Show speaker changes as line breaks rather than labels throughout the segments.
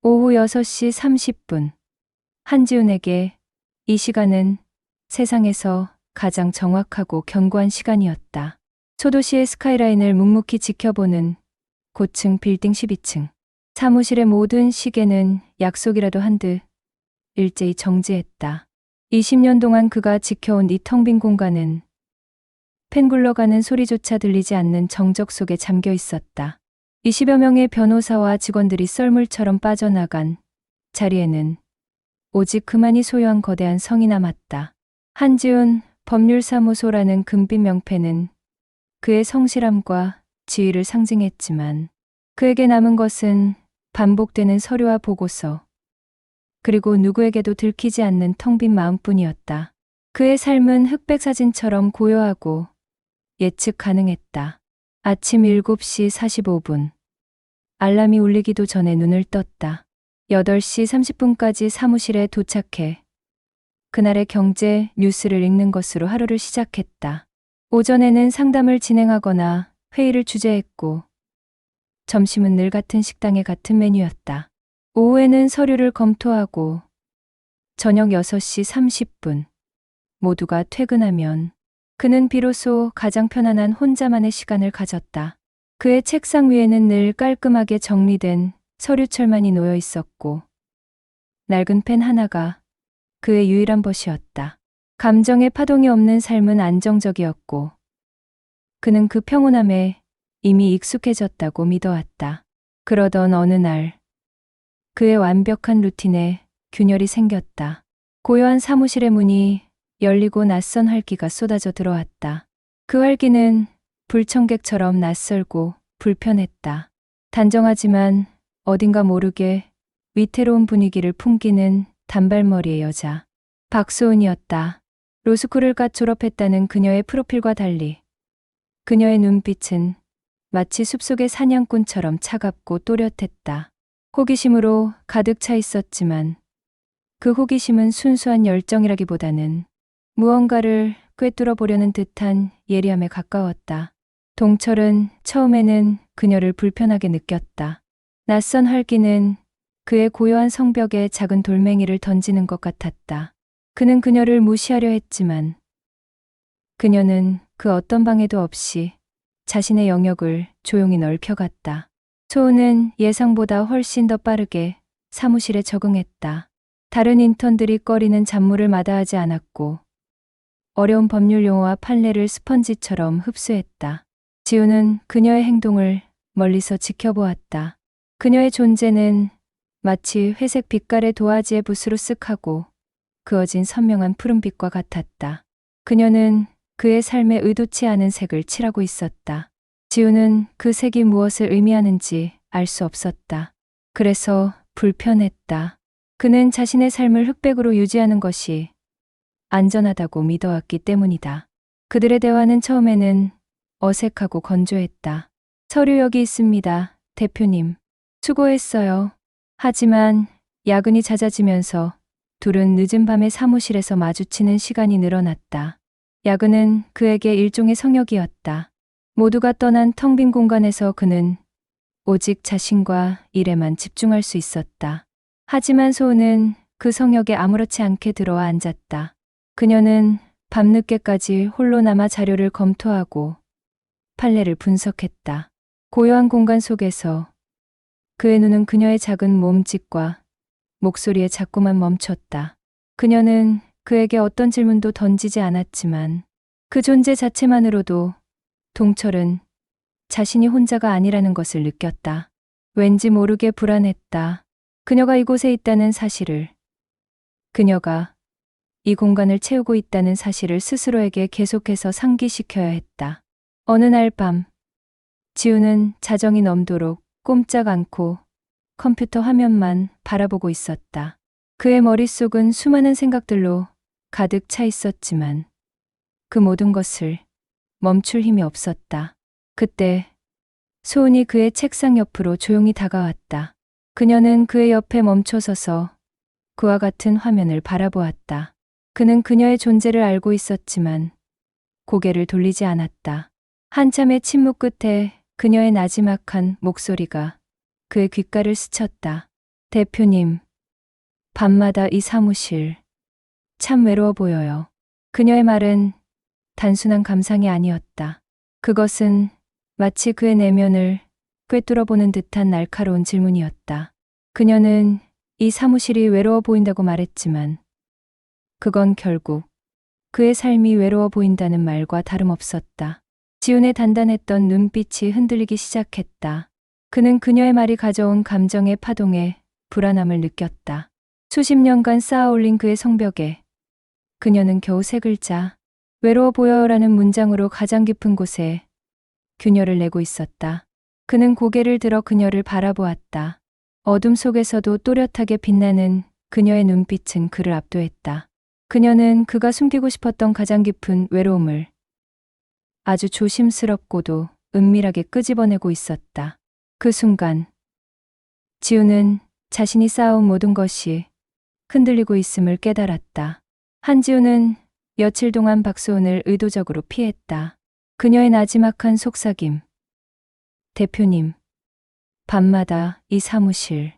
오후 6시 30분. 한지훈에게 이 시간은 세상에서 가장 정확하고 견고한 시간이었다. 소도시의 스카이라인을 묵묵히 지켜보는 고층 빌딩 12층. 사무실의 모든 시계는 약속이라도 한 듯 일제히 정지했다. 20년 동안 그가 지켜온 이 텅 빈 공간은 펜 굴러가는 소리조차 들리지 않는 정적 속에 잠겨 있었다. 20여 명의 변호사와 직원들이 썰물처럼 빠져나간 자리에는 오직 그만이 소유한 거대한 성이 남았다. 한지훈 법률사무소라는 금빛 명패는 그의 성실함과 지위를 상징했지만 그에게 남은 것은 반복되는 서류와 보고서, 그리고 누구에게도 들키지 않는 텅 빈 마음뿐이었다. 그의 삶은 흑백 사진처럼 고요하고 예측 가능했다. 아침 7시 45분. 알람이 울리기도 전에 눈을 떴다. 8시 30분까지 사무실에 도착해 그날의 경제 뉴스를 읽는 것으로 하루를 시작했다. 오전에는 상담을 진행하거나 회의를 주재했고, 점심은 늘 같은 식당의 같은 메뉴였다. 오후에는 서류를 검토하고, 저녁 6시 30분. 모두가 퇴근하면 그는 비로소 가장 편안한 혼자만의 시간을 가졌다. 그의 책상 위에는 늘 깔끔하게 정리된 서류철만이 놓여 있었고, 낡은 펜 하나가 그의 유일한 벗이었다. 감정의 파동이 없는 삶은 안정적이었고, 그는 그 평온함에 이미 익숙해졌다고 믿어왔다. 그러던 어느 날, 그의 완벽한 루틴에 균열이 생겼다. 고요한 사무실의 문이 열리고 낯선 활기가 쏟아져 들어왔다. 그 활기는 불청객처럼 낯설고 불편했다. 단정하지만 어딘가 모르게 위태로운 분위기를 풍기는 단발머리의 여자. 박소은이었다. 로스쿨을 갓 졸업했다는 그녀의 프로필과 달리 그녀의 눈빛은 마치 숲속의 사냥꾼처럼 차갑고 또렷했다. 호기심으로 가득 차 있었지만 그 호기심은 순수한 열정이라기보다는 무언가를 꿰뚫어 보려는 듯한 예리함에 가까웠다. 동철은 처음에는 그녀를 불편하게 느꼈다. 낯선 활기는 그의 고요한 성벽에 작은 돌멩이를 던지는 것 같았다. 그는 그녀를 무시하려 했지만 그녀는 그 어떤 방해도 없이 자신의 영역을 조용히 넓혀갔다. 소은은 예상보다 훨씬 더 빠르게 사무실에 적응했다. 다른 인턴들이 꺼리는 잡무를 마다하지 않았고, 어려운 법률 용어와 판례를 스펀지처럼 흡수했다. 지우는 그녀의 행동을 멀리서 지켜보았다. 그녀의 존재는 마치 회색 빛깔의 도화지의 붓으로 쓱하고 그어진 선명한 푸른빛과 같았다. 그녀는 그의 삶에 의도치 않은 색을 칠하고 있었다. 지우는 그 색이 무엇을 의미하는지 알 수 없었다. 그래서 불편했다. 그는 자신의 삶을 흑백으로 유지하는 것이 안전하다고 믿어왔기 때문이다. 그들의 대화는 처음에는 어색하고 건조했다. 서류 여기 있습니다, 대표님. 수고했어요. 하지만 야근이 잦아지면서 둘은 늦은 밤에 사무실에서 마주치는 시간이 늘어났다. 야근은 그에게 일종의 성역이었다. 모두가 떠난 텅 빈 공간에서 그는 오직 자신과 일에만 집중할 수 있었다. 하지만 소은은 그 성역에 아무렇지 않게 들어와 앉았다. 그녀는 밤늦게까지 홀로 남아 자료를 검토하고 판례를 분석했다. 고요한 공간 속에서 그의 눈은 그녀의 작은 몸짓과 목소리에 자꾸만 멈췄다. 그녀는 그에게 어떤 질문도 던지지 않았지만 그 존재 자체만으로도 동철은 자신이 혼자가 아니라는 것을 느꼈다. 왠지 모르게 불안했다. 그녀가 이곳에 있다는 사실을, 그녀가 이 공간을 채우고 있다는 사실을 스스로에게 계속해서 상기시켜야 했다. 어느 날 밤, 지우는 자정이 넘도록 꼼짝 않고 컴퓨터 화면만 바라보고 있었다. 그의 머릿속은 수많은 생각들로 가득 차 있었지만 그 모든 것을 멈출 힘이 없었다. 그때 소은이 그의 책상 옆으로 조용히 다가왔다. 그녀는 그의 옆에 멈춰서서 그와 같은 화면을 바라보았다. 그는 그녀의 존재를 알고 있었지만 고개를 돌리지 않았다. 한참의 침묵 끝에 그녀의 나지막한 목소리가 그의 귓가를 스쳤다. 대표님, 밤마다 이 사무실 참 외로워 보여요. 그녀의 말은 단순한 감상이 아니었다. 그것은 마치 그의 내면을 꿰뚫어 보는 듯한 날카로운 질문이었다. 그녀는 이 사무실이 외로워 보인다고 말했지만 그건 결국 그의 삶이 외로워 보인다는 말과 다름없었다. 지훈의 단단했던 눈빛이 흔들리기 시작했다. 그는 그녀의 말이 가져온 감정의 파동에 불안함을 느꼈다. 수십 년간 쌓아올린 그의 성벽에 그녀는 겨우 세 글자 외로워 보여요라는 문장으로 가장 깊은 곳에 균열을 내고 있었다. 그는 고개를 들어 그녀를 바라보았다. 어둠 속에서도 또렷하게 빛나는 그녀의 눈빛은 그를 압도했다. 그녀는 그가 숨기고 싶었던 가장 깊은 외로움을 아주 조심스럽고도 은밀하게 끄집어내고 있었다. 그 순간 지우는 자신이 쌓아온 모든 것이 흔들리고 있음을 깨달았다. 한지우는 며칠 동안 박수훈을 의도적으로 피했다. 그녀의 나지막한 속삭임. 대표님, 밤마다 이 사무실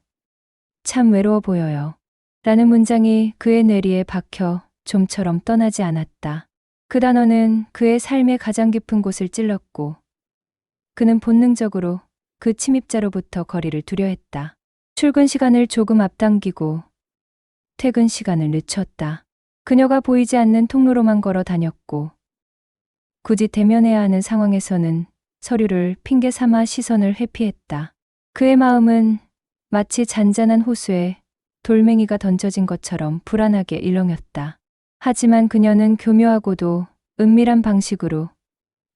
참 외로워 보여요. 라는 문장이 그의 뇌리에 박혀 좀처럼 떠나지 않았다. 그 단어는 그의 삶의 가장 깊은 곳을 찔렀고 그는 본능적으로 그 침입자로부터 거리를 두려 했다. 출근 시간을 조금 앞당기고 퇴근 시간을 늦췄다. 그녀가 보이지 않는 통로로만 걸어 다녔고 굳이 대면해야 하는 상황에서는 서류를 핑계 삼아 시선을 회피했다. 그의 마음은 마치 잔잔한 호수에 돌멩이가 던져진 것처럼 불안하게 일렁였다. 하지만 그녀는 교묘하고도 은밀한 방식으로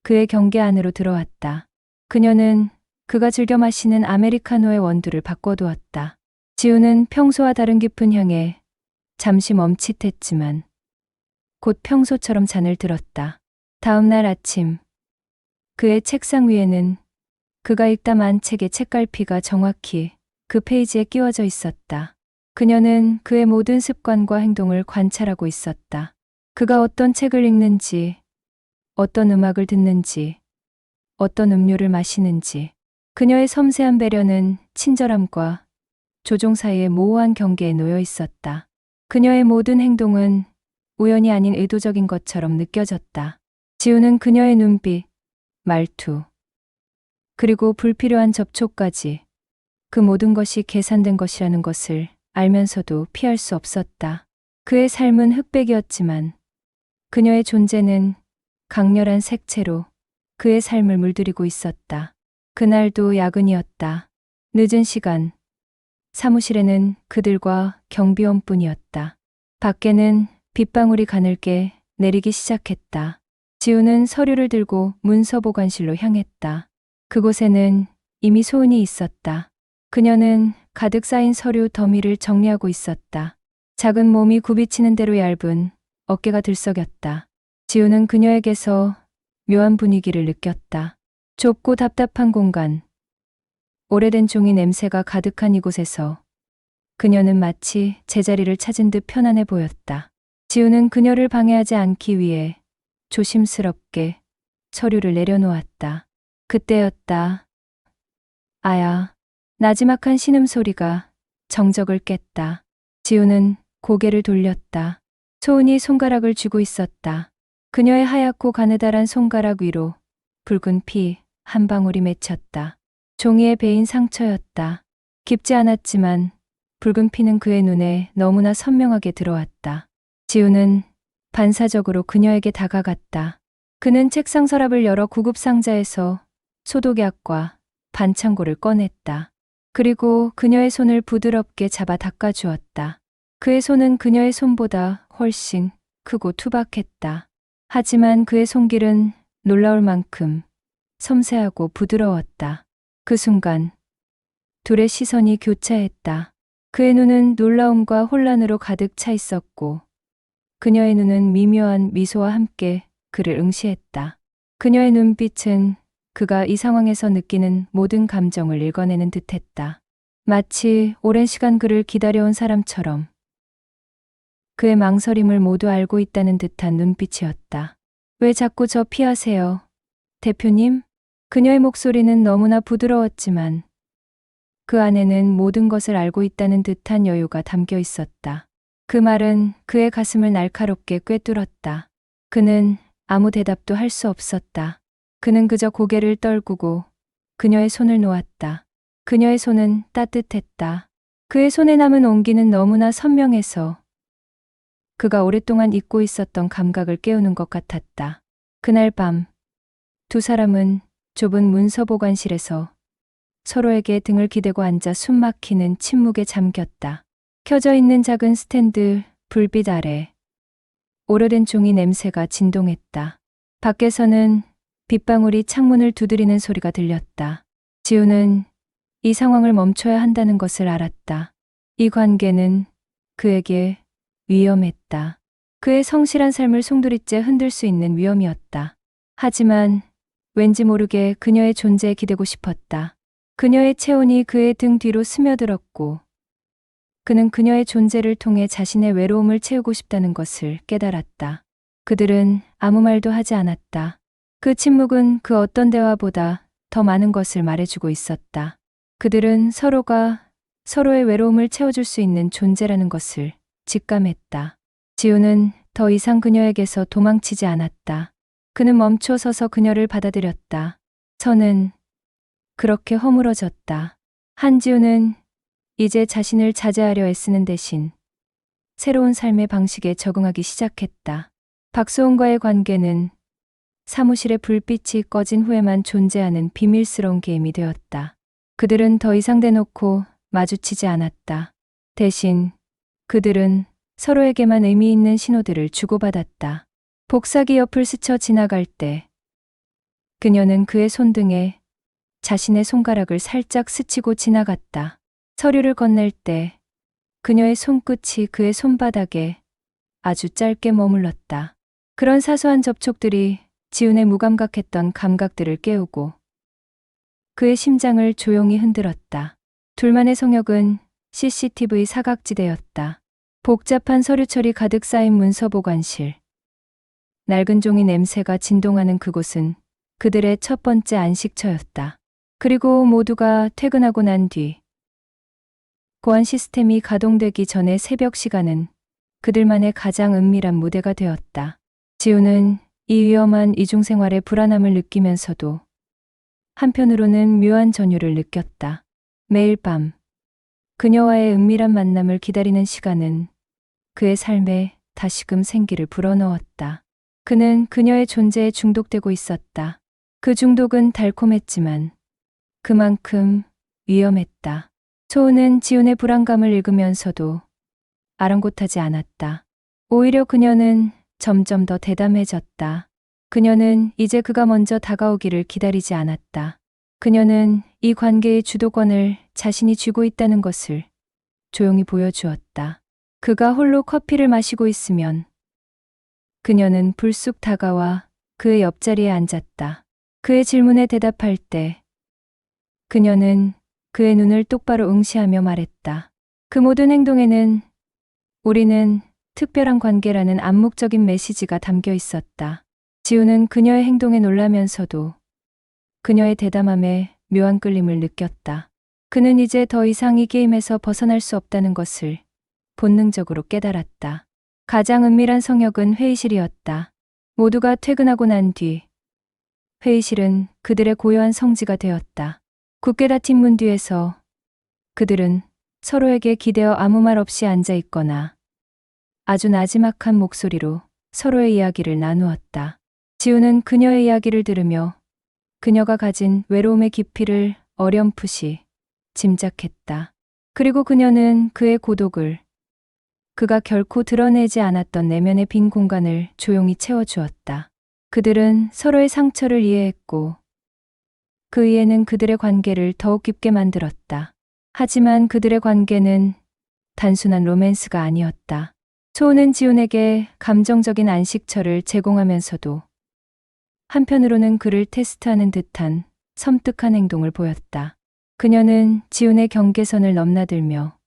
그의 경계 안으로 들어왔다. 그녀는 그가 즐겨 마시는 아메리카노의 원두를 바꿔두었다. 지우는 평소와 다른 깊은 향에 잠시 멈칫했지만 곧 평소처럼 잔을 들었다. 다음 날 아침 그의 책상 위에는 그가 읽다 만 책의 책갈피가 정확히 그 페이지에 끼워져 있었다. 그녀는 그의 모든 습관과 행동을 관찰하고 있었다. 그가 어떤 책을 읽는지, 어떤 음악을 듣는지, 어떤 음료를 마시는지. 그녀의 섬세한 배려는 친절함과 조종 사이의 모호한 경계에 놓여 있었다. 그녀의 모든 행동은 우연이 아닌 의도적인 것처럼 느껴졌다. 지우는 그녀의 눈빛, 말투, 그리고 불필요한 접촉까지 그 모든 것이 계산된 것이라는 것을 알면서도 피할 수 없었다. 그의 삶은 흑백이었지만 그녀의 존재는 강렬한 색채로 그의 삶을 물들이고 있었다. 그날도 야근이었다. 늦은 시간, 사무실에는 그들과 경비원뿐이었다. 밖에는 빗방울이 가늘게 내리기 시작했다. 지우는 서류를 들고 문서 보관실로 향했다. 그곳에는 이미 소은이 있었다. 그녀는 가득 쌓인 서류 더미를 정리하고 있었다. 작은 몸이 굽이치는 대로 얇은 어깨가 들썩였다. 지우는 그녀에게서 묘한 분위기를 느꼈다. 좁고 답답한 공간, 오래된 종이 냄새가 가득한 이곳에서 그녀는 마치 제자리를 찾은 듯 편안해 보였다. 지우는 그녀를 방해하지 않기 위해 조심스럽게 서류를 내려놓았다. 그때였다. 아야. 나지막한 신음소리가 정적을 깼다. 지우는 고개를 돌렸다. 소은이 손가락을 쥐고 있었다. 그녀의 하얗고 가느다란 손가락 위로 붉은 피 한 방울이 맺혔다. 종이에 베인 상처였다. 깊지 않았지만 붉은 피는 그의 눈에 너무나 선명하게 들어왔다. 지우는 반사적으로 그녀에게 다가갔다. 그는 책상 서랍을 열어 구급 상자에서 소독약과 반창고를 꺼냈다. 그리고 그녀의 손을 부드럽게 잡아 닦아주었다. 그의 손은 그녀의 손보다 훨씬 크고 투박했다. 하지만 그의 손길은 놀라울 만큼 섬세하고 부드러웠다. 그 순간 둘의 시선이 교차했다. 그의 눈은 놀라움과 혼란으로 가득 차 있었고 그녀의 눈은 미묘한 미소와 함께 그를 응시했다. 그녀의 눈빛은 그가 이 상황에서 느끼는 모든 감정을 읽어내는 듯했다. 마치 오랜 시간 그를 기다려온 사람처럼 그의 망설임을 모두 알고 있다는 듯한 눈빛이었다. 왜 자꾸 저 피하세요? 대표님? 그녀의 목소리는 너무나 부드러웠지만 그 안에는 모든 것을 알고 있다는 듯한 여유가 담겨 있었다. 그 말은 그의 가슴을 날카롭게 꿰뚫었다. 그는 아무 대답도 할 수 없었다. 그는 그저 고개를 떨구고 그녀의 손을 놓았다. 그녀의 손은 따뜻했다. 그의 손에 남은 온기는 너무나 선명해서 그가 오랫동안 잊고 있었던 감각을 깨우는 것 같았다. 그날 밤, 두 사람은 좁은 문서 보관실에서 서로에게 등을 기대고 앉아 숨막히는 침묵에 잠겼다. 켜져 있는 작은 스탠드 불빛 아래 오래된 종이 냄새가 진동했다. 밖에서는 빗방울이 창문을 두드리는 소리가 들렸다. 지우는 이 상황을 멈춰야 한다는 것을 알았다. 이 관계는 그에게 위험했다. 그의 성실한 삶을 송두리째 흔들 수 있는 위험이었다. 하지만 왠지 모르게 그녀의 존재에 기대고 싶었다. 그녀의 체온이 그의 등 뒤로 스며들었고 그는 그녀의 존재를 통해 자신의 외로움을 채우고 싶다는 것을 깨달았다. 그들은 아무 말도 하지 않았다. 그 침묵은 그 어떤 대화보다 더 많은 것을 말해주고 있었다. 그들은 서로가 서로의 외로움을 채워줄 수 있는 존재라는 것을 직감했다. 지우는 더 이상 그녀에게서 도망치지 않았다. 그는 멈춰 서서 그녀를 받아들였다. 선은 그렇게 허물어졌다. 한지우는 이제 자신을 자제하려 애쓰는 대신 새로운 삶의 방식에 적응하기 시작했다. 박소은과의 관계는 사무실의 불빛이 꺼진 후에만 존재하는 비밀스러운 게임이 되었다. 그들은 더 이상 대놓고 마주치지 않았다. 대신 그들은 서로에게만 의미 있는 신호들을 주고받았다. 복사기 옆을 스쳐 지나갈 때 그녀는 그의 손등에 자신의 손가락을 살짝 스치고 지나갔다. 서류를 건넬 때 그녀의 손끝이 그의 손바닥에 아주 짧게 머물렀다. 그런 사소한 접촉들이 지훈의 무감각했던 감각들을 깨우고 그의 심장을 조용히 흔들었다. 둘만의 성역은 CCTV 사각지대였다. 복잡한 서류철이 가득 쌓인 문서 보관실. 낡은 종이 냄새가 진동하는 그곳은 그들의 첫 번째 안식처였다. 그리고 모두가 퇴근하고 난 뒤 보안 시스템이 가동되기 전의 새벽 시간은 그들만의 가장 은밀한 무대가 되었다. 지우는 이 위험한 이중생활의 불안함을 느끼면서도 한편으로는 묘한 전율을 느꼈다. 매일 밤 그녀와의 은밀한 만남을 기다리는 시간은 그의 삶에 다시금 생기를 불어넣었다. 그는 그녀의 존재에 중독되고 있었다. 그 중독은 달콤했지만 그만큼 위험했다. 소은은 지훈의 불안감을 읽으면서도 아랑곳하지 않았다. 오히려 그녀는 점점 더 대담해졌다. 그녀는 이제 그가 먼저 다가오기를 기다리지 않았다. 그녀는 이 관계의 주도권을 자신이 쥐고 있다는 것을 조용히 보여주었다. 그가 홀로 커피를 마시고 있으면 그녀는 불쑥 다가와 그의 옆자리에 앉았다. 그의 질문에 대답할 때 그녀는 그의 눈을 똑바로 응시하며 말했다. 그 모든 행동에는 우리는 특별한 관계라는 암묵적인 메시지가 담겨 있었다. 지우는 그녀의 행동에 놀라면서도 그녀의 대담함에 묘한 끌림을 느꼈다. 그는 이제 더 이상 이 게임에서 벗어날 수 없다는 것을 본능적으로 깨달았다. 가장 은밀한 성역은 회의실이었다. 모두가 퇴근하고 난 뒤 회의실은 그들의 고요한 성지가 되었다. 굳게 닫힌 문 뒤에서 그들은 서로에게 기대어 아무 말 없이 앉아 있거나 아주 나지막한 목소리로 서로의 이야기를 나누었다. 지우는 그녀의 이야기를 들으며 그녀가 가진 외로움의 깊이를 어렴풋이 짐작했다. 그리고 그녀는 그의 고독을, 그가 결코 드러내지 않았던 내면의 빈 공간을 조용히 채워주었다. 그들은 서로의 상처를 이해했고 그 이해는 그들의 관계를 더욱 깊게 만들었다. 하지만 그들의 관계는 단순한 로맨스가 아니었다. 소은은 지훈에게 감정적인 안식처를 제공하면서도 한편으로는 그를 테스트하는 듯한 섬뜩한 행동을 보였다. 그녀는 지훈의 경계선을 넘나들며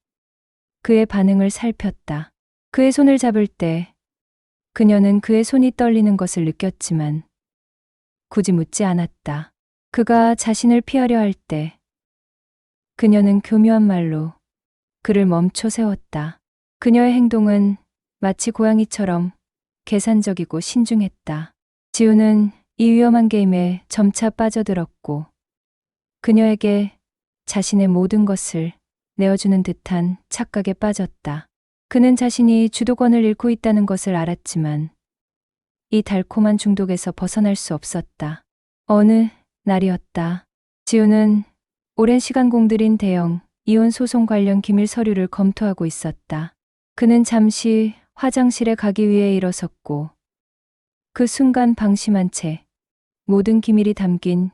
그의 반응을 살폈다. 그의 손을 잡을 때 그녀는 그의 손이 떨리는 것을 느꼈지만 굳이 묻지 않았다. 그가 자신을 피하려 할 때 그녀는 교묘한 말로 그를 멈춰 세웠다. 그녀의 행동은 마치 고양이처럼 계산적이고 신중했다. 지우는 이 위험한 게임에 점차 빠져들었고 그녀에게 자신의 모든 것을 내어주는 듯한 착각에 빠졌다. 그는 자신이 주도권을 잃고 있다는 것을 알았지만 이 달콤한 중독에서 벗어날 수 없었다. 어느 날이었다. 지우는 오랜 시간 공들인 대형 이혼 소송 관련 기밀 서류를 검토하고 있었다. 그는 잠시 화장실에 가기 위해 일어섰고 그 순간 방심한 채 모든 기밀이 담긴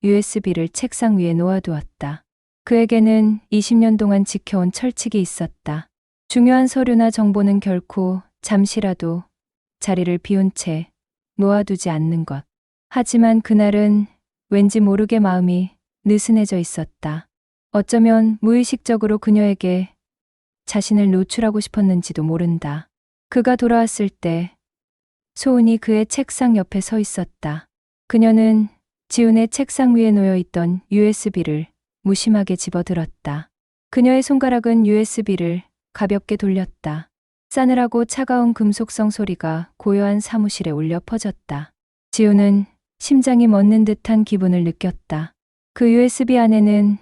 USB를 책상 위에 놓아두었다. 그에게는 20년 동안 지켜온 철칙이 있었다. 중요한 서류나 정보는 결코 잠시라도 자리를 비운 채 놓아두지 않는 것. 하지만 그날은 왠지 모르게 마음이 느슨해져 있었다. 어쩌면 무의식적으로 그녀에게 자신을 노출하고 싶었는지도 모른다. 그가 돌아왔을 때 소은이 그의 책상 옆에 서 있었다. 그녀는 지훈의 책상 위에 놓여있던 USB를 무심하게 집어들었다. 그녀의 손가락은 USB를 가볍게 돌렸다. 싸늘하고 차가운 금속성 소리가 고요한 사무실에 울려 퍼졌다. 지훈은 심장이 멎는 듯한 기분을 느꼈다. 그 USB 안에는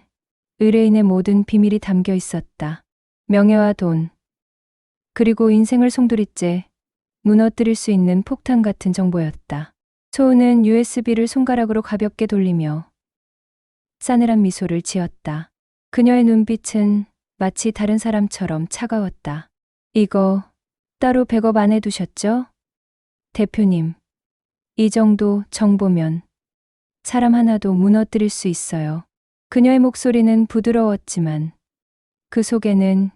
의뢰인의 모든 비밀이 담겨 있었다. 명예와 돈, 그리고 인생을 송두리째 무너뜨릴 수 있는 폭탄 같은 정보였다. 소은은 USB를 손가락으로 가볍게 돌리며 싸늘한 미소를 지었다. 그녀의 눈빛은 마치 다른 사람처럼 차가웠다. 이거 따로 백업 안 해두셨죠? 대표님, 이 정도 정보면 사람 하나도 무너뜨릴 수 있어요. 그녀의 목소리는 부드러웠지만 그 속에는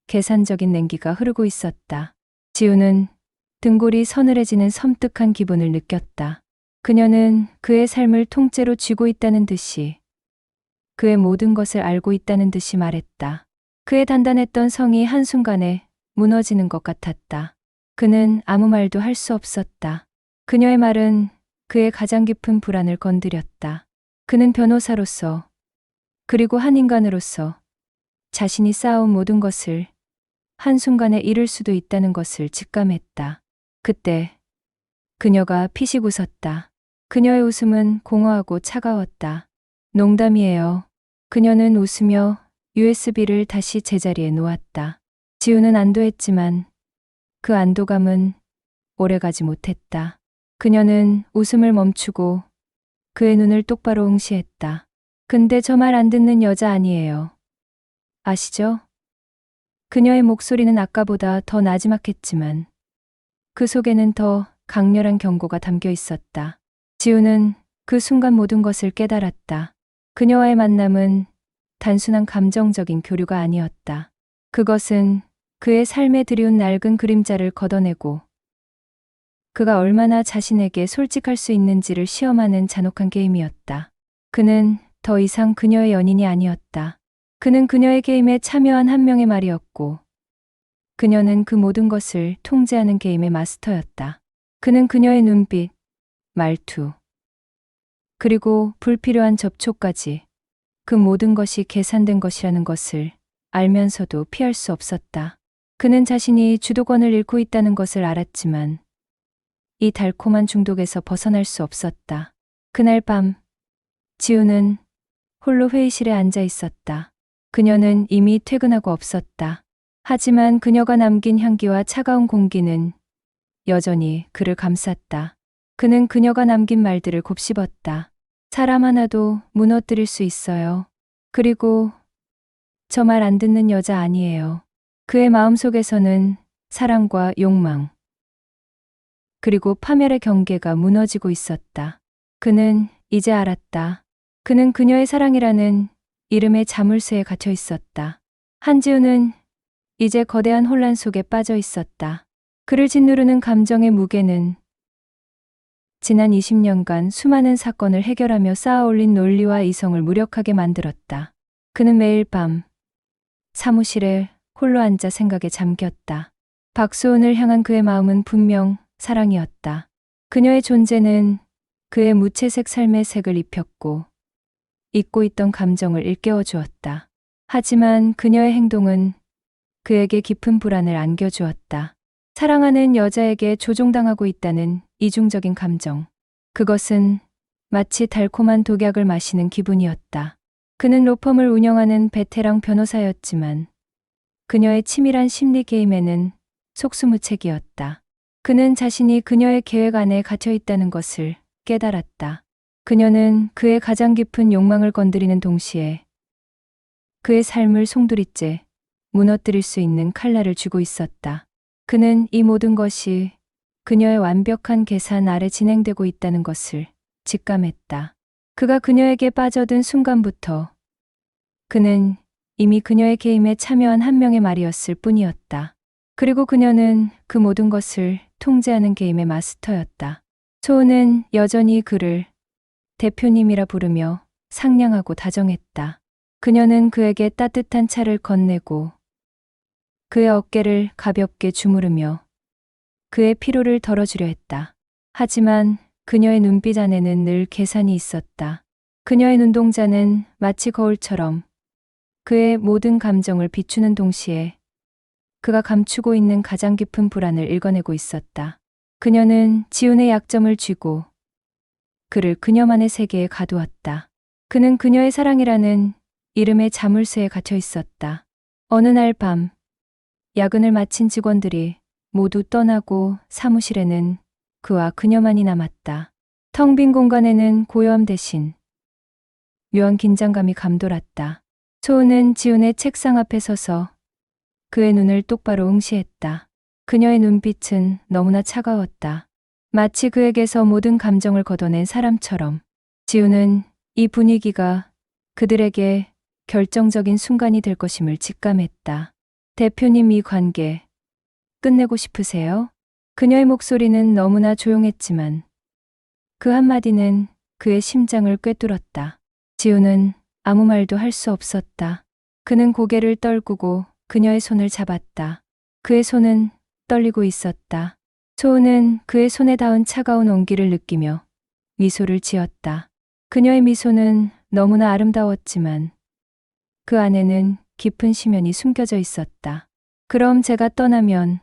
계산적인 냉기가 흐르고 있었다. 지우는 등골이 서늘해지는 섬뜩한 기분을 느꼈다. 그녀는 그의 삶을 통째로 쥐고 있다는 듯이, 그의 모든 것을 알고 있다는 듯이 말했다. 그의 단단했던 성이 한순간에 무너지는 것 같았다. 그는 아무 말도 할 수 없었다. 그녀의 말은 그의 가장 깊은 불안을 건드렸다. 그는 변호사로서, 그리고 한 인간으로서 자신이 쌓아온 모든 것을 한순간에 잃을 수도 있다는 것을 직감했다. 그때 그녀가 피식 웃었다. 그녀의 웃음은 공허하고 차가웠다. 농담이에요. 그녀는 웃으며 USB를 다시 제자리에 놓았다. 지우는 안도했지만 그 안도감은 오래가지 못했다. 그녀는 웃음을 멈추고 그의 눈을 똑바로 응시했다. 근데 저 말 안 듣는 여자 아니에요. 아시죠? 그녀의 목소리는 아까보다 더 나지막했지만 그 속에는 더 강렬한 경고가 담겨 있었다. 지우는 그 순간 모든 것을 깨달았다. 그녀와의 만남은 단순한 감정적인 교류가 아니었다. 그것은 그의 삶에 들이운 낡은 그림자를 걷어내고 그가 얼마나 자신에게 솔직할 수 있는지를 시험하는 잔혹한 게임이었다. 그는 더 이상 그녀의 연인이 아니었다. 그는 그녀의 게임에 참여한 한 명의 말이었고 그녀는 그 모든 것을 통제하는 게임의 마스터였다. 그는 그녀의 눈빛, 말투, 그리고 불필요한 접촉까지 그 모든 것이 계산된 것이라는 것을 알면서도 피할 수 없었다. 그는 자신이 주도권을 잃고 있다는 것을 알았지만 이 달콤한 중독에서 벗어날 수 없었다. 그날 밤, 지우는 홀로 회의실에 앉아 있었다. 그녀는 이미 퇴근하고 없었다. 하지만 그녀가 남긴 향기와 차가운 공기는 여전히 그를 감쌌다. 그는 그녀가 남긴 말들을 곱씹었다. 사람 하나도 무너뜨릴 수 있어요. 그리고 저 말 안 듣는 여자 아니에요. 그의 마음속에서는 사랑과 욕망, 그리고 파멸의 경계가 무너지고 있었다. 그는 이제 알았다. 그는 그녀의 사랑이라는 이름의 자물쇠에 갇혀 있었다. 한지우는 이제 거대한 혼란 속에 빠져 있었다. 그를 짓누르는 감정의 무게는 지난 20년간 수많은 사건을 해결하며 쌓아올린 논리와 이성을 무력하게 만들었다. 그는 매일 밤 사무실에 홀로 앉아 생각에 잠겼다. 박소은을 향한 그의 마음은 분명 사랑이었다. 그녀의 존재는 그의 무채색 삶의 색을 입혔고 잊고 있던 감정을 일깨워 주었다. 하지만 그녀의 행동은 그에게 깊은 불안을 안겨주었다. 사랑하는 여자에게 조종당하고 있다는 이중적인 감정. 그것은 마치 달콤한 독약을 마시는 기분이었다. 그는 로펌을 운영하는 베테랑 변호사였지만 그녀의 치밀한 심리 게임에는 속수무책이었다. 그는 자신이 그녀의 계획 안에 갇혀 있다는 것을 깨달았다. 그녀는 그의 가장 깊은 욕망을 건드리는 동시에 그의 삶을 송두리째 무너뜨릴 수 있는 칼날을 쥐고 있었다. 그는 이 모든 것이 그녀의 완벽한 계산 아래 진행되고 있다는 것을 직감했다. 그가 그녀에게 빠져든 순간부터 그는 이미 그녀의 게임에 참여한 한 명의 말이었을 뿐이었다. 그리고 그녀는 그 모든 것을 통제하는 게임의 마스터였다. 소은은 여전히 그를 대표님이라 부르며 상냥하고 다정했다. 그녀는 그에게 따뜻한 차를 건네고 그의 어깨를 가볍게 주무르며 그의 피로를 덜어주려 했다. 하지만 그녀의 눈빛 안에는 늘 계산이 있었다. 그녀의 눈동자는 마치 거울처럼 그의 모든 감정을 비추는 동시에 그가 감추고 있는 가장 깊은 불안을 읽어내고 있었다. 그녀는 지훈의 약점을 쥐고 그를 그녀만의 세계에 가두었다. 그는 그녀의 사랑이라는 이름의 자물쇠에 갇혀 있었다. 어느 날 밤, 야근을 마친 직원들이 모두 떠나고 사무실에는 그와 그녀만이 남았다. 텅 빈 공간에는 고요함 대신 묘한 긴장감이 감돌았다. 소은은 지훈의 책상 앞에 서서 그의 눈을 똑바로 응시했다. 그녀의 눈빛은 너무나 차가웠다. 마치 그에게서 모든 감정을 걷어낸 사람처럼. 지훈은 이 분위기가 그들에게 결정적인 순간이 될 것임을 직감했다. 대표님, 이 관계 끝내고 싶으세요? 그녀의 목소리는 너무나 조용했지만 그 한마디는 그의 심장을 꿰뚫었다. 지훈은 아무 말도 할 수 없었다. 그는 고개를 떨구고 그녀의 손을 잡았다. 그의 손은 떨리고 있었다. 소은은 그의 손에 닿은 차가운 온기를 느끼며 미소를 지었다. 그녀의 미소는 너무나 아름다웠지만 그 안에는 깊은 심연이 숨겨져 있었다. 그럼 제가 떠나면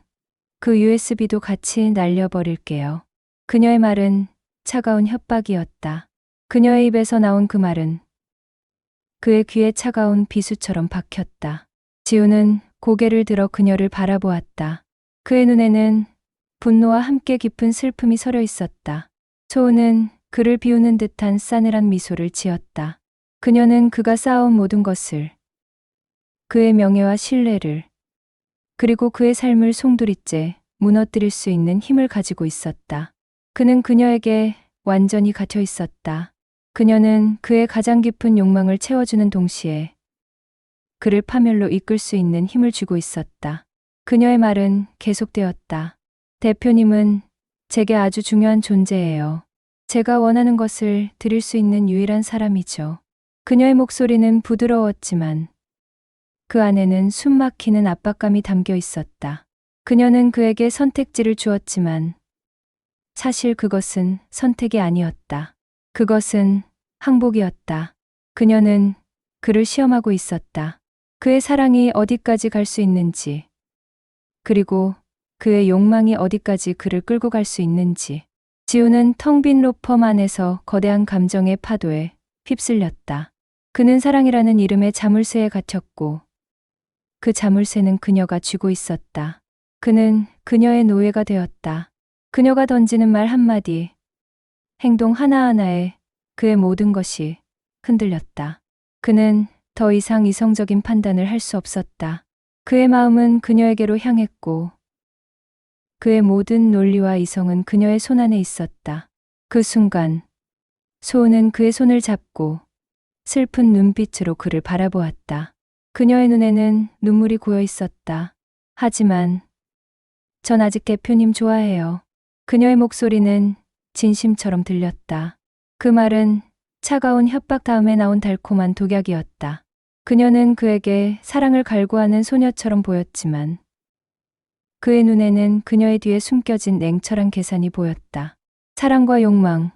그 USB도 같이 날려버릴게요. 그녀의 말은 차가운 협박이었다. 그녀의 입에서 나온 그 말은 그의 귀에 차가운 비수처럼 박혔다. 지훈은 고개를 들어 그녀를 바라보았다. 그의 눈에는 분노와 함께 깊은 슬픔이 서려 있었다. 소은은 그를 비우는 듯한 싸늘한 미소를 지었다. 그녀는 그가 쌓아온 모든 것을, 그의 명예와 신뢰를, 그리고 그의 삶을 송두리째 무너뜨릴 수 있는 힘을 가지고 있었다. 그는 그녀에게 완전히 갇혀 있었다. 그녀는 그의 가장 깊은 욕망을 채워주는 동시에 그를 파멸로 이끌 수 있는 힘을 쥐고 있었다. 그녀의 말은 계속되었다. 대표님은 제게 아주 중요한 존재예요. 제가 원하는 것을 드릴 수 있는 유일한 사람이죠. 그녀의 목소리는 부드러웠지만 그 안에는 숨막히는 압박감이 담겨 있었다. 그녀는 그에게 선택지를 주었지만 사실 그것은 선택이 아니었다. 그것은 항복이었다. 그녀는 그를 시험하고 있었다. 그의 사랑이 어디까지 갈 수 있는지, 그리고 그의 욕망이 어디까지 그를 끌고 갈 수 있는지. 지훈은 텅 빈 로펌 안에서 거대한 감정의 파도에 휩쓸렸다. 그는 사랑이라는 이름의 자물쇠에 갇혔고 그 자물쇠는 그녀가 쥐고 있었다. 그는 그녀의 노예가 되었다. 그녀가 던지는 말 한마디, 행동 하나하나에 그의 모든 것이 흔들렸다. 그는 더 이상 이성적인 판단을 할 수 없었다. 그의 마음은 그녀에게로 향했고 그의 모든 논리와 이성은 그녀의 손 안에 있었다. 그 순간 소은은 그의 손을 잡고 슬픈 눈빛으로 그를 바라보았다. 그녀의 눈에는 눈물이 고여 있었다. 하지만 전 아직 대표님 좋아해요. 그녀의 목소리는 진심처럼 들렸다. 그 말은 차가운 협박 다음에 나온 달콤한 독약이었다. 그녀는 그에게 사랑을 갈구하는 소녀처럼 보였지만 그의 눈에는 그녀의 뒤에 숨겨진 냉철한 계산이 보였다. 사랑과 욕망,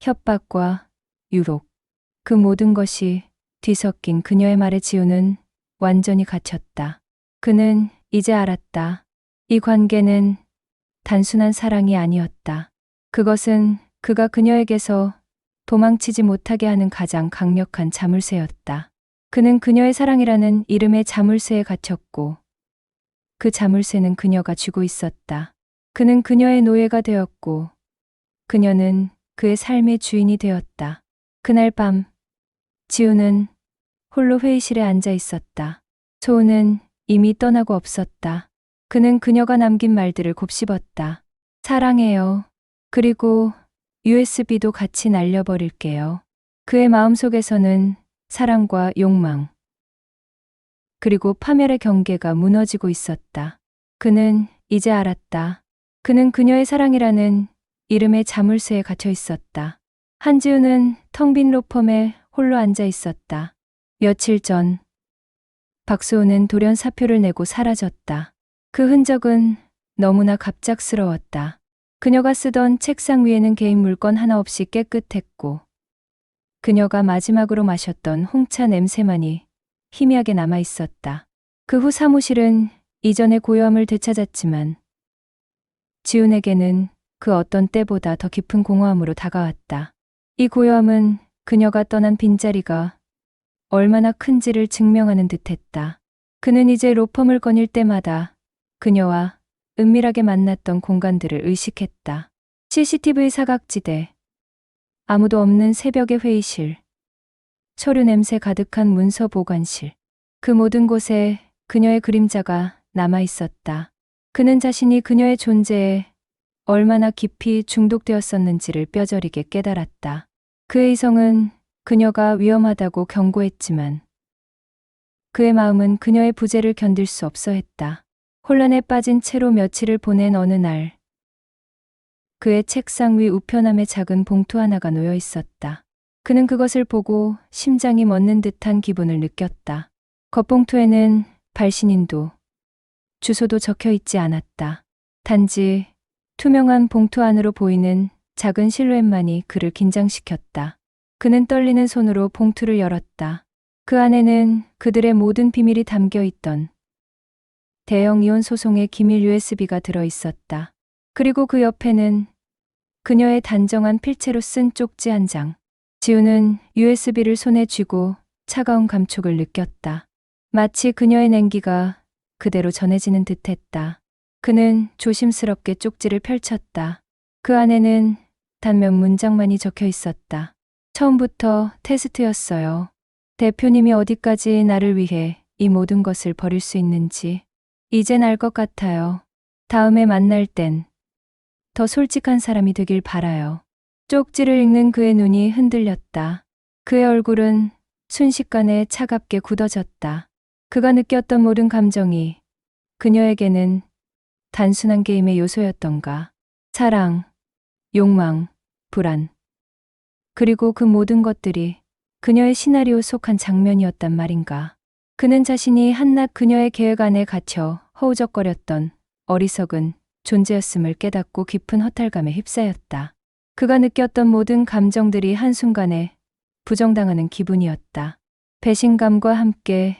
협박과 유혹, 그 모든 것이 뒤섞인 그녀의 말에 지우는 완전히 갇혔다. 그는 이제 알았다. 이 관계는 단순한 사랑이 아니었다. 그것은 그가 그녀에게서 도망치지 못하게 하는 가장 강력한 자물쇠였다. 그는 그녀의 사랑이라는 이름의 자물쇠에 갇혔고 그 자물쇠는 그녀가 쥐고 있었다. 그는 그녀의 노예가 되었고 그녀는 그의 삶의 주인이 되었다. 그날 밤 지우는 홀로 회의실에 앉아 있었다. 소은은 이미 떠나고 없었다. 그는 그녀가 남긴 말들을 곱씹었다. 사랑해요. 그리고 USB도 같이 날려버릴게요. 그의 마음속에서는 사랑과 욕망, 그리고 파멸의 경계가 무너지고 있었다. 그는 이제 알았다. 그는 그녀의 사랑이라는 이름의 자물쇠에 갇혀 있었다. 한지우는 텅 빈 로펌에 홀로 앉아 있었다. 며칠 전 박수호는 돌연 사표를 내고 사라졌다. 그 흔적은 너무나 갑작스러웠다. 그녀가 쓰던 책상 위에는 개인 물건 하나 없이 깨끗했고 그녀가 마지막으로 마셨던 홍차 냄새만이 희미하게 남아 있었다. 그 후 사무실은 이전의 고요함을 되찾았지만 지훈에게는 그 어떤 때보다 더 깊은 공허함으로 다가왔다. 이 고요함은 그녀가 떠난 빈자리가 얼마나 큰지를 증명하는 듯했다. 그는 이제 로펌을 거닐 때마다 그녀와 은밀하게 만났던 공간들을 의식했다. CCTV 사각지대, 아무도 없는 새벽의 회의실, 서류 냄새 가득한 문서 보관실. 그 모든 곳에 그녀의 그림자가 남아 있었다. 그는 자신이 그녀의 존재에 얼마나 깊이 중독되었었는지를 뼈저리게 깨달았다. 그의 이성은 그녀가 위험하다고 경고했지만 그의 마음은 그녀의 부재를 견딜 수 없어 했다. 혼란에 빠진 채로 며칠을 보낸 어느 날 그의 책상 위 우편함에 작은 봉투 하나가 놓여 있었다. 그는 그것을 보고 심장이 멎는 듯한 기분을 느꼈다. 겉봉투에는 발신인도, 주소도 적혀 있지 않았다. 단지 투명한 봉투 안으로 보이는 작은 실루엣만이 그를 긴장시켰다. 그는 떨리는 손으로 봉투를 열었다. 그 안에는 그들의 모든 비밀이 담겨 있던 대형 이혼 소송의 기밀 USB가 들어 있었다. 그리고 그 옆에는 그녀의 단정한 필체로 쓴 쪽지 한 장. 지우는 USB를 손에 쥐고 차가운 감촉을 느꼈다. 마치 그녀의 냉기가 그대로 전해지는 듯했다. 그는 조심스럽게 쪽지를 펼쳤다. 그 안에는 단 몇 문장만이 적혀 있었다. 처음부터 테스트였어요. 대표님이 어디까지 나를 위해 이 모든 것을 버릴 수 있는지 이젠 알 것 같아요. 다음에 만날 땐 더 솔직한 사람이 되길 바라요. 쪽지를 읽는 그의 눈이 흔들렸다. 그의 얼굴은 순식간에 차갑게 굳어졌다. 그가 느꼈던 모든 감정이 그녀에게는 단순한 게임의 요소였던가. 사랑, 욕망, 불안. 그리고 그 모든 것들이 그녀의 시나리오 속 한 장면이었단 말인가. 그는 자신이 한낱 그녀의 계획 안에 갇혀 허우적거렸던 어리석은 존재였음을 깨닫고 깊은 허탈감에 휩싸였다. 그가 느꼈던 모든 감정들이 한순간에 부정당하는 기분이었다. 배신감과 함께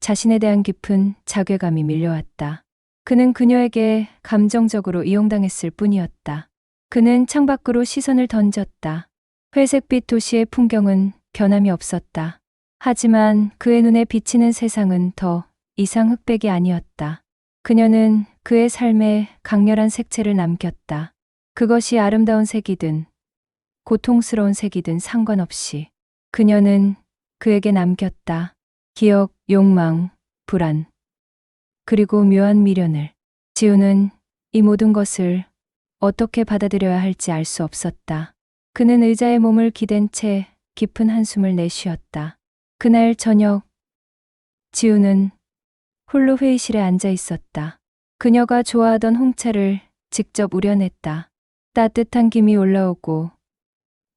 자신에 대한 깊은 자괴감이 밀려왔다. 그는 그녀에게 감정적으로 이용당했을 뿐이었다. 그는 창밖으로 시선을 던졌다. 회색빛 도시의 풍경은 변함이 없었다. 하지만 그의 눈에 비치는 세상은 더 이상 흑백이 아니었다. 그녀는 그의 삶에 강렬한 색채를 남겼다. 그것이 아름다운 색이든 고통스러운 색이든 상관없이 그녀는 그에게 남겼다. 기억, 욕망, 불안, 그리고 묘한 미련을. 지우는 이 모든 것을 어떻게 받아들여야 할지 알 수 없었다. 그는 의자에 몸을 기댄 채 깊은 한숨을 내쉬었다. 그날 저녁, 지우는 홀로 회의실에 앉아 있었다. 그녀가 좋아하던 홍차를 직접 우려냈다. 따뜻한 김이 올라오고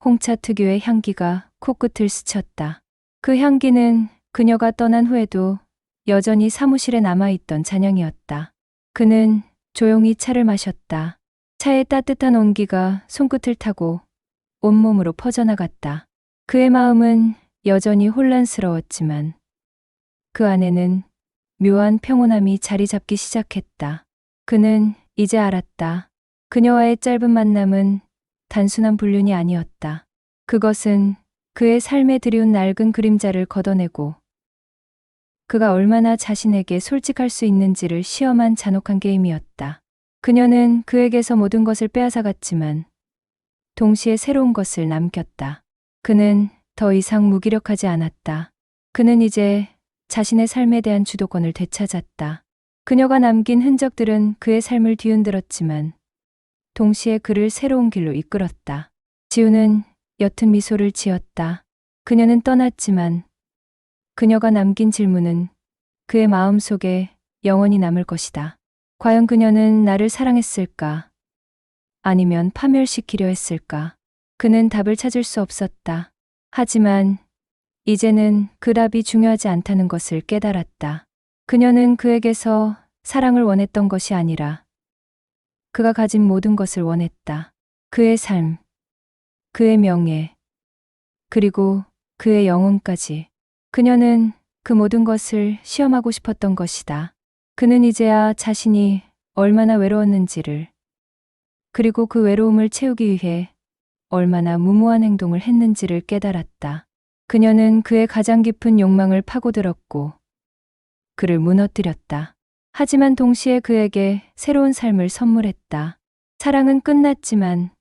홍차 특유의 향기가 코끝을 스쳤다. 그 향기는 그녀가 떠난 후에도 여전히 사무실에 남아있던 잔향이었다. 그는 조용히 차를 마셨다. 차의 따뜻한 온기가 손끝을 타고 온몸으로 퍼져나갔다. 그의 마음은 여전히 혼란스러웠지만 그 안에는 묘한 평온함이 자리 잡기 시작했다. 그는 이제 알았다. 그녀와의 짧은 만남은 단순한 불륜이 아니었다. 그것은 그의 삶에 들이운 낡은 그림자를 걷어내고 그가 얼마나 자신에게 솔직할 수 있는지를 시험한 잔혹한 게임이었다. 그녀는 그에게서 모든 것을 빼앗아갔지만 동시에 새로운 것을 남겼다. 그는 더 이상 무기력하지 않았다. 그는 이제 자신의 삶에 대한 주도권을 되찾았다. 그녀가 남긴 흔적들은 그의 삶을 뒤흔들었지만 동시에 그를 새로운 길로 이끌었다. 지우는 옅은 미소를 지었다. 그녀는 떠났지만 그녀가 남긴 질문은 그의 마음속에 영원히 남을 것이다. 과연 그녀는 나를 사랑했을까? 아니면 파멸시키려 했을까? 그는 답을 찾을 수 없었다. 하지만 이제는 그 답이 중요하지 않다는 것을 깨달았다. 그녀는 그에게서 사랑을 원했던 것이 아니라 그가 가진 모든 것을 원했다. 그의 삶, 그의 명예, 그리고 그의 영혼까지. 그녀는 그 모든 것을 시험하고 싶었던 것이다. 그는 이제야 자신이 얼마나 외로웠는지를, 그리고 그 외로움을 채우기 위해 얼마나 무모한 행동을 했는지를 깨달았다. 그녀는 그의 가장 깊은 욕망을 파고들었고 그를 무너뜨렸다. 하지만 동시에 그에게 새로운 삶을 선물했다. 사랑은 끝났지만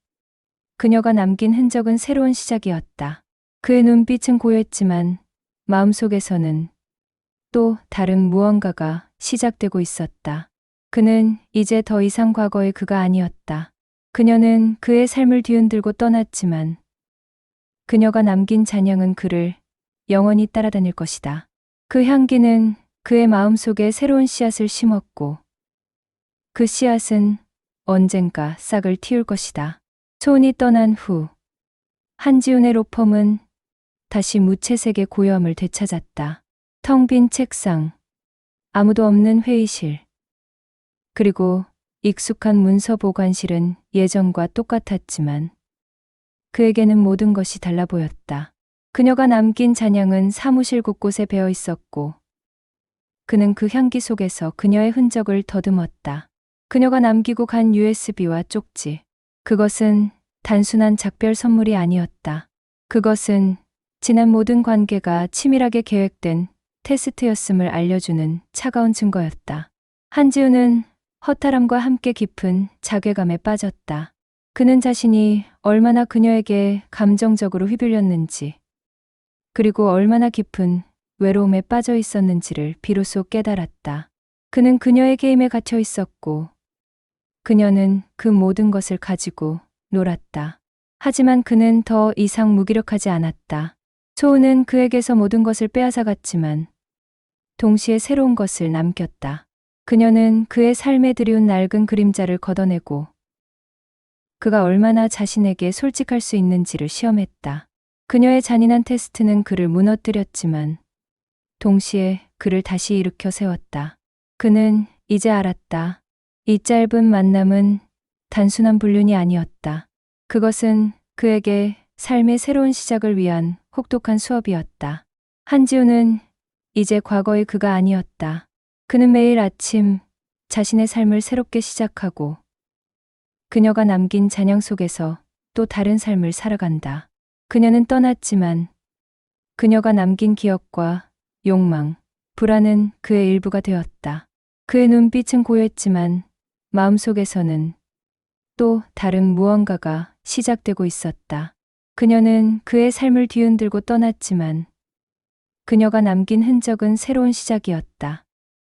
그녀가 남긴 흔적은 새로운 시작이었다. 그의 눈빛은 고요했지만 마음속에서는 또 다른 무언가가 시작되고 있었다. 그는 이제 더 이상 과거의 그가 아니었다. 그녀는 그의 삶을 뒤흔들고 떠났지만 그녀가 남긴 잔향은 그를 영원히 따라다닐 것이다. 그 향기는 그의 마음속에 새로운 씨앗을 심었고 그 씨앗은 언젠가 싹을 틔울 것이다. 소은이 떠난 후 한지훈의 로펌은 다시 무채색의 고요함을 되찾았다. 텅 빈 책상, 아무도 없는 회의실, 그리고 익숙한 문서 보관실은 예전과 똑같았지만 그에게는 모든 것이 달라 보였다. 그녀가 남긴 잔향은 사무실 곳곳에 배어 있었고 그는 그 향기 속에서 그녀의 흔적을 더듬었다. 그녀가 남기고 간 USB와 쪽지. 그것은 단순한 작별 선물이 아니었다. 그것은 지난 모든 관계가 치밀하게 계획된 테스트였음을 알려주는 차가운 증거였다. 한지우는 허탈함과 함께 깊은 자괴감에 빠졌다. 그는 자신이 얼마나 그녀에게 감정적으로 휘둘렸는지, 그리고 얼마나 깊은 외로움에 빠져 있었는지를 비로소 깨달았다. 그는 그녀의 게임에 갇혀 있었고, 그녀는 그 모든 것을 가지고 놀았다. 하지만 그는 더 이상 무기력하지 않았다. 소은은 그에게서 모든 것을 빼앗아갔지만, 동시에 새로운 것을 남겼다. 그녀는 그의 삶에 들이운 낡은 그림자를 걷어내고, 그가 얼마나 자신에게 솔직할 수 있는지를 시험했다. 그녀의 잔인한 테스트는 그를 무너뜨렸지만 동시에 그를 다시 일으켜 세웠다. 그는 이제 알았다. 이 짧은 만남은 단순한 불륜이 아니었다. 그것은 그에게 삶의 새로운 시작을 위한 혹독한 수업이었다. 한지우는 이제 과거의 그가 아니었다. 그는 매일 아침 자신의 삶을 새롭게 시작하고 그녀가 남긴 잔향 속에서 또 다른 삶을 살아간다. 그녀는 떠났지만 그녀가 남긴 기억과 욕망, 불안은 그의 일부가 되었다. 그의 눈빛은 고요했지만 마음속에서는 또 다른 무언가가 시작되고 있었다. 그녀는 그의 삶을 뒤흔들고 떠났지만 그녀가 남긴 흔적은 새로운 시작이었다.